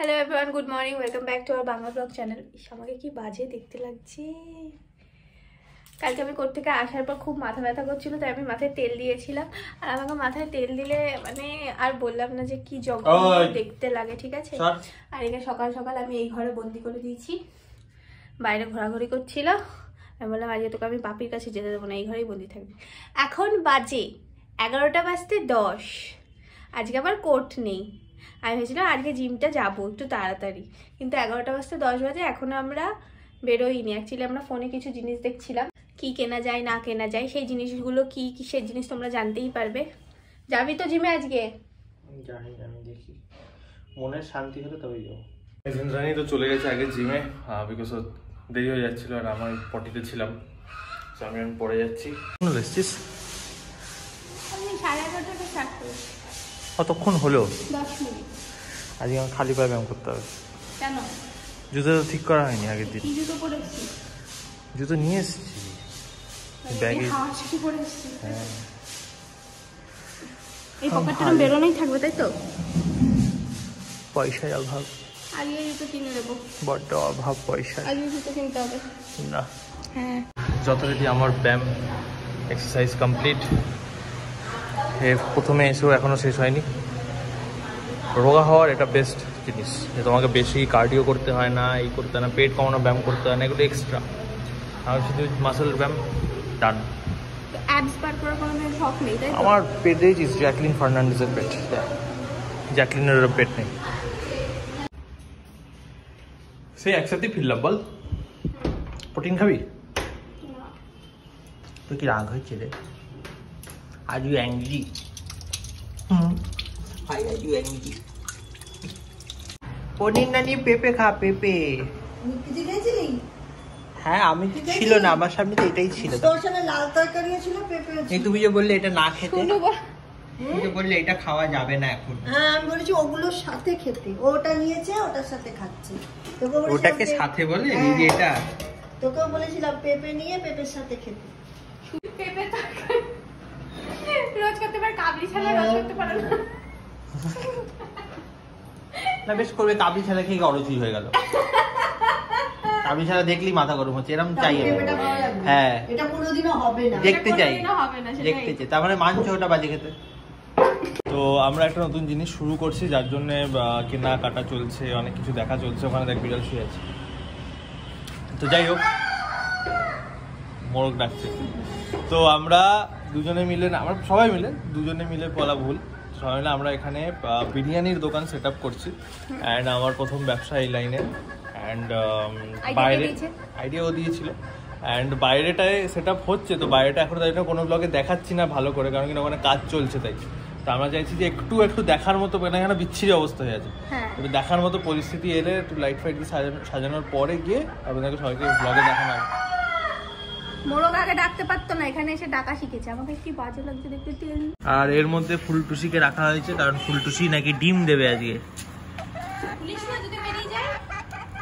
Hello everyone, good morning, welcome back to our Bangla blog channel. আমাকে কি বাজে দেখতে লাগছে। কালকে আমি কোর্ট থেকে আসার পর খুব মাথা ব্যথা করছিল, তাই আমি মাথায় তেল দিয়েছিলাম। আর আমাকে মাথায় তেল দিলে মানে আর বললাম না যে কি জঘন্য দেখতে লাগে, ঠিক আছে। আর এখানে সকাল সকাল আমি এই ঘরে বন্দি করে দিয়েছি, বাইরে ঘোরাঘুরি করছিল। আমি বললাম আজকে তোকে আমি বাপির কাছে যেতে দেবো না, এই ঘরেই বন্দি থাকবি। এখন বাজে 11টা বাজতে 10। আজকে আবার কোর্ট নেই। আমি ভেবেছিলাম আজকে জিমটা যাবো একটু তাড়াতাড়ি, কিন্তু 11টা বাজতে 10 বাজে এখনো আমরা বেরোইনি। অ্যাকচুয়ালি আমরা ফোনে কিছু জিনিস দেখছিলাম, কি কেনা যায় না কেনা যায়, সেই জিনিসগুলো কি কিসের জিনিস তোমরা জানতেই পারবে। যাবি তো জিমে আজকে? জানি, আমি দেখি, মনের শান্তি হলে তবেই যাবো। রানী তো চলে গেছে আগে জিমে, বিকজ দেরি হয়ে যাচ্ছিল আর আমার পটিতে ছিলাম, তো আমি পড়ে যাচ্ছি। এসছিস? আমি 11:30 স্টার্ট করেছি। কতক্ষণ হলো? 10 মিনিট। আজকে আমার খালি পায়ে ব্যায়াম করতে হবে। কেন? জুতো তো ঠিক করা হয়নি আগের দিন। কি জুতো পরেছি? জুতো নিয়ে এসেছি ব্যাগে। হ্যাঁ, এই পকেটটা বেরোনোই থাকবে, তাই তো? পয়সার অভাব, আজকে জুতো কিনে দেবো। বড্ড অভাব পয়সা। আজকে জুতো কিনতে হবে না। হ্যাঁ, যথারীতি আমার ব্যায়াম এক্সারসাইজ কমপ্লিট। প্রথমে এসেও এখনও শেষ হয়নি। রোগা হওয়ার এটা বেস্ট জিনিস, যে তোমাকে বেশি কার্ডিও করতে হয় না, এই করতে হয় না, পেট কমানো ব্যায়াম করতে হয় না, এগুলো এক্সট্রা। আর শুধু মাসেল ব্যায়াম ডান। অ্যাবস বার করার কোনো শখ নেই, তাই তো? আমার পেটে জ্যাকলিন ফার্নান্ডেজের পেট, জ্যাকলিনের পেট নেই। সেই একসাথেই ফিরলাম। বল, প্রোটিন খাবি? তুই কি রাগ হয়েছে রে? Are you angry? পনির না নিয়ে পেঁপে খা, পেঁপে। হ্যাঁ, আমি ছিল না, আমার সামনে তো এটাই ছিল। লাল তরকারি ছিল, পেঁপে। তুমি যে বললে এটা না খেতে, তুমি যে বললে এটা খাওয়া যাবে না এখন। হ্যাঁ, আমি বলেছি ওগুলোর সাথে খেতে। ওটা নিয়েছে, ওটার সাথে খাচ্ছে। ওটাকে সাথে বলে এই যে এটা। তোকেও বলেছিলাম পেঁপে নিয়ে পেঁপের সাথে খেতে। পেঁপে তরকারি রোজ করতে পারে, কাবলি ছাড়া রোজ করতে পারে না। না, বেশ করবে। কাবলি ছাড়া খেয়ে অরুচি হয়ে গেল। কাবলি ছাড়া দেখলেই মাথা গরম হচ্ছে, এরকম চাই। হ্যাঁ, এটা কোনোদিনও হবে না, দেখতে চাই, দেখতে চাই। তার মানে মানছে ওটা বাজে খেতে। তো আমরা একটা নতুন জিনিস শুরু করছি, যার জন্য কেনাকাটা চলছে, অনেক কিছু দেখা চলছে। ওখানে দেখ বিড়াল শুয়ে আছে। তো যাই হোক, মোরগ ডাকছে। তো আমরা দুজনে মিলে, আমরা সবাই মিলে, দুজনে মিলে বলা ভুল, সবাই মিলে আমরা এখানে বিরিয়ানির দোকান সেট আপ করছি। অ্যান্ড আমার প্রথম ব্যবসা এই লাইনে। অ্যান্ড বাইরে আইডিয়াও দিয়েছিল। অ্যান্ড বাইরেটায় সেট আপ হচ্ছে। তো বাইরেটা এখন তাই কোনো ব্লগে দেখাচ্ছি না ভালো করে, কারণ কি ওখানে কাজ চলছে। তাই তো আমরা চাইছি যে একটু দেখার মতো, এখানে বিচ্ছিরি অবস্থা হয়ে আছে, একটু দেখার মতো পরিস্থিতি এলে একটু লাইট ফাইট দিয়ে সাজানোর পরে গিয়ে আপনাদেরকে সবাইকে ব্লগে দেখানো হবে। মোরগ আগে ডাকতে পারতো না, এখানে এসে ডাকা শিখেছে। আমাকে কি বাজে লাগছে দেখতে। তেল আর এর মধ্যে ফুলটুসিকে রাখা হয়েছে, কারণ ফুলটুসি নাকি ডিম দেবে আজকে।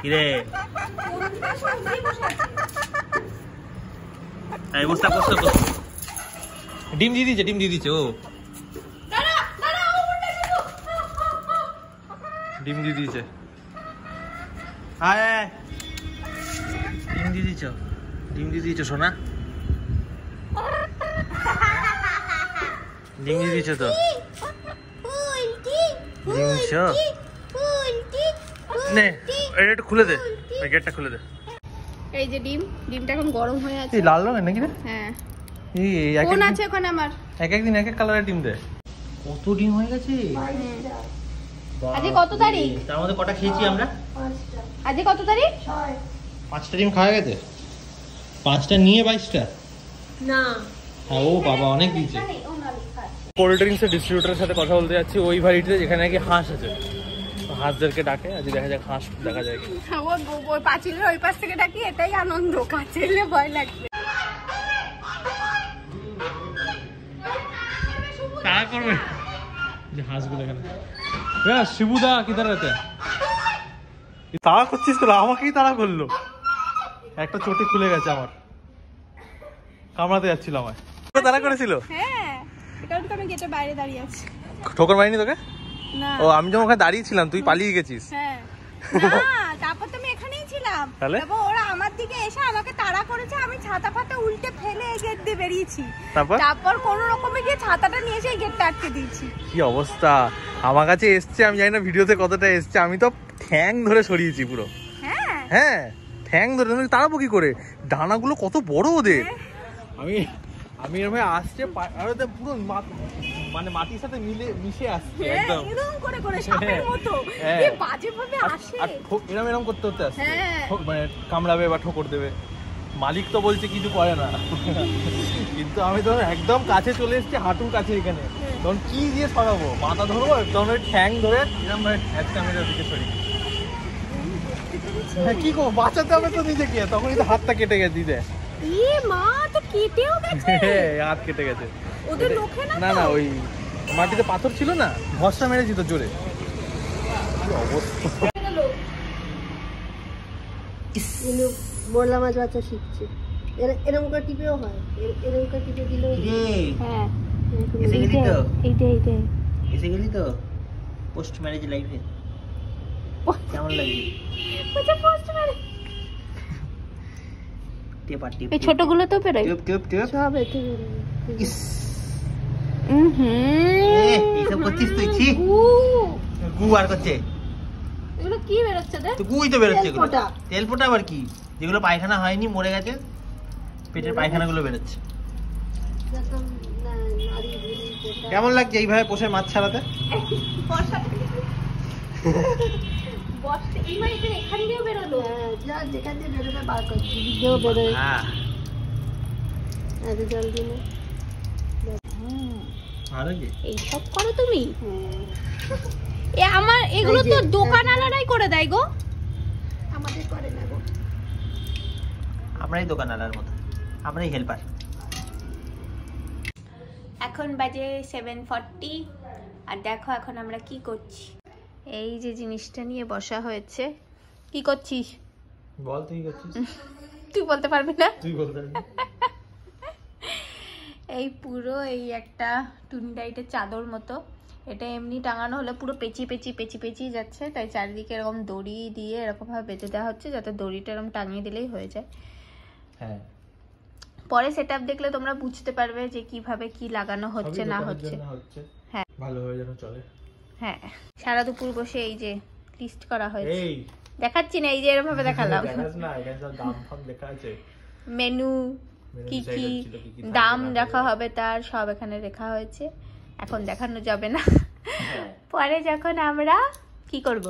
কিরে ডিম দিয়ে দিচ্ছে ও, ডিম দিয়ে দিয়েছে। আয়, ডিম দিয়ে দিয়েছ সোনা, ডিম দিয়ে দিয়েছ তো। নে, এটা খুলে দে, গেটটা খুলে দে। এই যে ডিমটা এখন গরম হয়ে আছে। এই লাল রঙের নাকি রে? হ্যাঁ, এই কোন আছে ওখানে আমার? একদিন এক কালারের ডিম দেয়। কত ডিম হয়ে গেছে আজকে কত তারিখ? তার মধ্যে কটা খেয়েছি আমরা? আজকে কত তারিখ? 5টা ডিম খাওয়া গেছে। 5টা নিয়ে 22টা না। হ্যাঁ, ও বাবা, অনেক দিয়েছে। কোল্ড ড্রিঙ্কস এর ডিস্ট্রিবিউটরের সাথে কথা বলতে যাচ্ছি, ওই বাড়িতে যেখানে নাকি হাঁস আছে। হাঁসদেরকে ডাকে, আজ দেখা যাক হাঁস দেখা যায় কি। ওই পাঁচিলের ওই পাশ থেকে ডাকি, এটাই আনন্দ। কাছেলে ভয় লাগবে। তারা করবে যে হাঁসগুলো এখানে। শিবুদা কিধার আছে? তারা করছিস তো, আমাকেই তারা করলো। একটা চটি খুলে গেছে আমার, কামড়াতে যাচ্ছিল আমায়। তারা করেছিল? হ্যাঁ, কারণ আমি গেটের বাইরে দাঁড়িয়ে আছি। ঠোকর মারিনি তোকে? না। ও, আমি যখন ওখানে দাঁড়িয়ে ছিলাম তুই পালিয়ে গেছিস। হ্যাঁ। তারপর তো আমি এখানেই ছিলাম, তাহলে? তারপর ওরা আমার দিকে এসে আমাকে তাড়া করেছে, আমি ছাতা ফাতা উল্টে ফেলে এই গেট দিয়ে বেরিয়েছি। তারপর কোনো রকমে গিয়ে ছাতাটা নিয়ে এসে এই গেটটা আটকে দিয়েছি। কি অবস্থা, আমার কাছে এসছে, আমি জানি না ভিডিওতে কতটা এসছে, আমি তো ঠ্যাং ধরে সরিয়েছি পুরো। হ্যাঁ ঠ্যাং ধরে, তাড়াবো কি করে, ডানাগুলো কত বড় ওদের। আমি এরকম আসছে পুরো মানে মাটির সাথে মিশে আসছে একদম এরকম করে করে সাপের মতো, কি বাজে ভাবে আসে। আর এরকম করতে আসছে, মানে কামড়াবে বা ঠোকর দেবে। মালিক তো বলছে কিছু করে না, কিন্তু আমি তো একদম কাছে চলে এসেছি, হাঁটুর কাছে এখানে, তখন কি দিয়ে সরাবো, মাথা ধরবো, তখন ওই ঠ্যাং ধরে এরকম ভাবে ক্যামেরার দিকে সরি। হ্যাঁ কি করবো, বাঁচাতে হবে তো নিজেকে, তখনই তো হাতটা কেটে গেছে দিতে। মা তো কেটেও গেছে, হাত কেটে গেছে। ওদের লোকে না না ওই মাটিতে পাথর ছিল না, ঘষা মেরেছি তো জোরে। কি অবস্থা, মোরলা মাছ বাচ্চা শিখছে, এরকম করে টিপেও হয়, এরকম করে টিপে দিলেও। হ্যাঁ এসে গেলি তো পোস্ট ম্যারেজ লাইফে, কেমন লাগছে? এই ছোটগুলো তো বেরোয়, সব এতে ইস এইসব করছিস তুই? ছি, গু আর করছে, এগুলো কি বেরোচ্ছে রে? তো গুই তো বেরোচ্ছে, এগুলো তেল ফোটা আবার কি, যেগুলো পায়খানা হয়নি মরে গেছে, পেটের পায়খানাগুলো বেরোচ্ছে। কেমন লাগছে এইভাবে পোষে মাছ ছাড়াতে? এখান দিয়েও বেরোলো, যেখান দিয়ে বেরোবে বার করছি, দিকেও বেরোয়। হ্যাঁ এত জল দিলে আরো কি এইসব করো তুমি? আমার এগুলো তো দোকানওয়ালারাই করে দেয় গো, আমাদের করে না গো। আমরাই দোকানওয়ালার মতো, আমরাই হেল্পার। এখন বাজে 7:40, আর দেখো এখন আমরা কি করছি। এই যে জিনিসটা নিয়ে বসা হয়েছে, কি করছিস বল, তুই করছিস? তুই বলতে পারবি না? তুই বলতে পারবি। এই পুরো এই একটা টুনি লাইটের চাদর মতো, এটা এমনি টাঙানো হলে পুরো পেঁচিয়ে যাচ্ছে, তাই চারিদিকে এরকম দড়ি দিয়ে এরকম ভাবে বেঁধে দেওয়া হচ্ছে, যাতে দড়িটা এরকম টাঙিয়ে দিলেই হয়ে যায়। হ্যাঁ, পরে সেটআপ দেখলে তোমরা বুঝতে পারবে যে কিভাবে কি লাগানো হচ্ছে না হচ্ছে। হ্যাঁ ভালোভাবে যেন চলে। হ্যাঁ, সারা দুপুর বসে এই যে লিস্ট করা হয়েছে, এই দেখাচ্ছি না, এই যে এরকম ভাবে দেখালাম, দেখাস না, এখানে সব দাম ফাম লেখা আছে, মেনু কি কি দাম রাখা হবে তার সব এখানে লেখা হয়েছে। এখন দেখানো যাবে না, পরে যখন আমরা কি করব,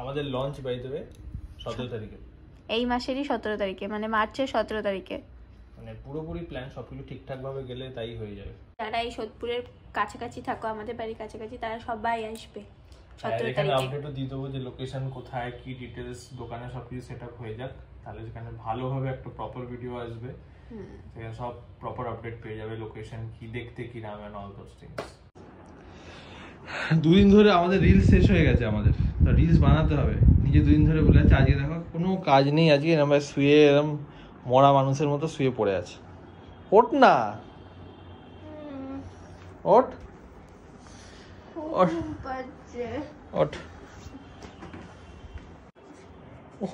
আমাদের লঞ্চ বাই দেবে 17 তারিখে, এই মাসেরই 17 তারিখে, মানে মার্চের 17 তারিখে, মানে পুরোপুরি প্ল্যান সবকিছু ঠিকঠাক ভাবে গেলে তাই হয়ে যাবে। যারা এই সোদপুরের কাছাকাছি থাকো, আমাদের বাড়ির কাছাকাছি, তারা সবাই আসবে 17 এখানে তারিখে। আপডেটও দিয়ে দেবো যে লোকেশন কোথায়, কি ডিটেলস, দোকানে সবকিছু সেটআপ হয়ে যাক, তাহলে যেখানে ভালোভাবে একটা প্রপার ভিডিও আসবে, সেখানে সব প্রপার আপডেট পেয়ে যাবে, লোকেশন কি দেখতে কি নাম এন্ড অল দোজ থিংস। দুদিন ধরে আমাদের রিলস শেষ হয়ে গেছে, আমাদের তো রিলস বানাতে হবে, নিজে দুদিন ধরে বলে আছে, আজকে দেখো কোনো কাজ নেই, আজকে এরকম শুয়ে এরকম মরা মানুষের মতো শুয়ে পড়ে আছে। ওঠ না, ওঠ ওঠ ওঠ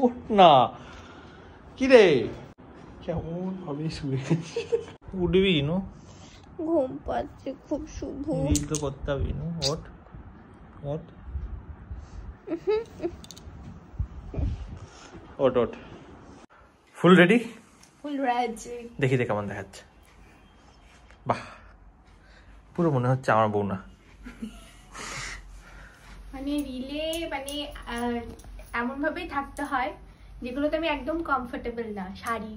ওঠ না, কি রে কেমন ভাবে শুয়ে গেছি, উঠবি নো, ঘুম পাচ্ছে খুব শুভ, রিল তো করতে হবে নো, ওঠ ওঠ ওঠ ওঠ। Full ready? ফুল রাজি। দেখি দে কেমন দেখাচ্ছে, বাহ পুরো মনে হচ্ছে আমার বউ না। মানে রিলে মানে এমন ভাবেই থাকতে হয় যেগুলোতে আমি একদম কমফোর্টেবল না, শাড়ি,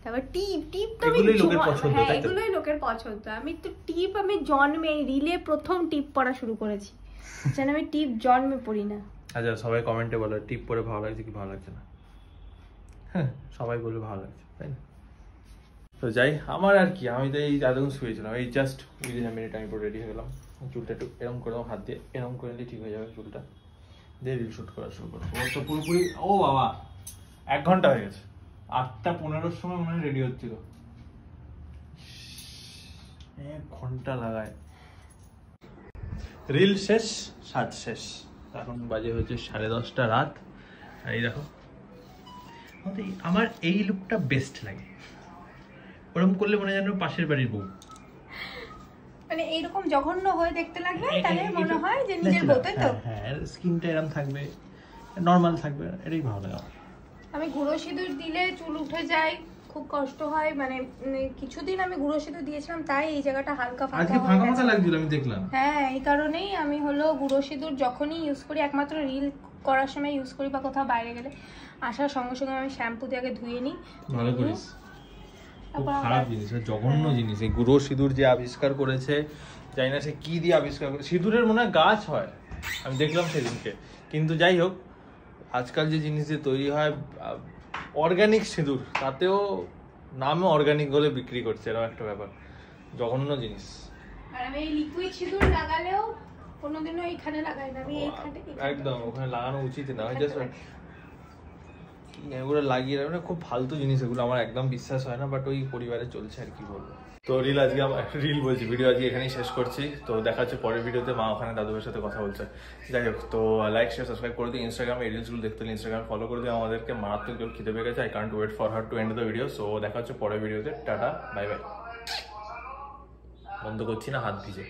তারপর টিপ তো আমি এগুলোই লোকের পছন্দ, তাই তো? এগুলোই লোকের পছন্দ। আমি তো টিপ, আমি জন্মে রিলে প্রথম টিপ পরা শুরু করেছি, যেন আমি টিপ জন্মে পড়ি না। আচ্ছা সবাই কমেন্টে বলো টিপ পরে ভালো লাগছে কি ভালো লাগছে না, হ্যাঁ সবাই বলবে ভালো লাগছে, তাই না? তো যাই, আমার আর কি, আমি তো এই এতক্ষণ শুয়েছিলাম, এই জাস্ট উইদিন আ মিনিট আমি পুরো রেডি হয়ে গেলাম, চুলটা একটু এরকম করে হাত দিয়ে এরকম করে নিলে ঠিক হয়ে যাবে চুলটা, দিয়ে রিল শুট করা শুরু করবো। ওর তো পুরোপুরি, ও বাবা 1 ঘন্টা হয়ে গেছে, 8:15-র সময় মনে হয় রেডি হচ্ছিল, 1 ঘন্টা লাগায়। রিল শেষ, সাজ শেষ, এখন বাজে হচ্ছে 10:30 রাত। আর এই দেখো আমার এই লুকটা বেস্ট লাগে, ওরকম করলে মনে হয় যেন পাশের বাড়ির বউ। মানে এইরকম জঘন্য হয়ে দেখতে লাগবে তাহলে মনে হয় যে নিজের বউ, তাই তো? হ্যাঁ, স্কিনটা এরকম থাকবে, নর্মাল থাকবে, এটাই ভালো লাগে আমার। আমি গুঁড়ো সিঁদুর দিলে চুল উঠে যায়, খুব কষ্ট হয়। মানে কিছুদিন আমি গুঁড়ো সিঁদুর দিয়েছিলাম, তাই এই জায়গাটা হালকা আজকে ফাঁকা ফাঁকা ফাঁকা লাগছিল, আমি দেখলাম। হ্যাঁ, এই কারণেই আমি হলো গুঁড়ো সিঁদুর যখনই ইউজ করি, একমাত্র রিল করার সময় ইউজ করি বা কোথাও বাইরে গেলে, আসার সঙ্গে সঙ্গে আমি শ্যাম্পু দিয়ে আগে ধুয়ে নিই। ভালো করিস। খুব খারাপ জিনিস, জঘন্য জিনিস। এই গুঁড়ো সিঁদুর যে আবিষ্কার করেছে, জানি না সে কি দিয়ে আবিষ্কার করে। সিঁদুরের মনে হয় গাছ হয়, আমি দেখলাম সেদিনকে। কিন্তু যাই হোক, আজকাল যে জিনিস দিয়ে তৈরি হয় অর্গানিক সিঁদুর, তাতেও নামে অর্গানিক বলে বিক্রি করছে, এরকম একটা ব্যাপার। জঘন্য জিনিস। আর আমি এই লিকুইড সিঁদুর লাগালেও কোনোদিনও এইখানে লাগাই না, আমি এইখানে একদম ওখানে লাগানো উচিত না। আমি জাস্ট এগুলো লাগিয়ে রাখবে, খুব ফালতু জিনিস এগুলো, আমার একদম বিশ্বাস হয় না। বাট ওই পরিবারে চলছে আর কি বলবো। তো রিল আজকে একটা রিল বলছি, ভিডিও আজকে এখানেই শেষ করছি। তো দেখা হচ্ছে পরের ভিডিওতে। মা ওখানে দাদুদের সাথে কথা বলছে। যাই হোক, তো লাইক শেয়ার সাবস্ক্রাইব করে দিই। ইনস্টাগ্রামে এই রিলসগুলো দেখতে হলে ইনস্টাগ্রাম ফলো করে দিই। আমাদেরকে মারাত্মক জোর খিদে পেয়ে গেছে। I can't wait for her to end the video. So দেখা হচ্ছে পরের ভিডিওতে। Tata, bye bye. বন্ধ করছি না, হাত ভিজে।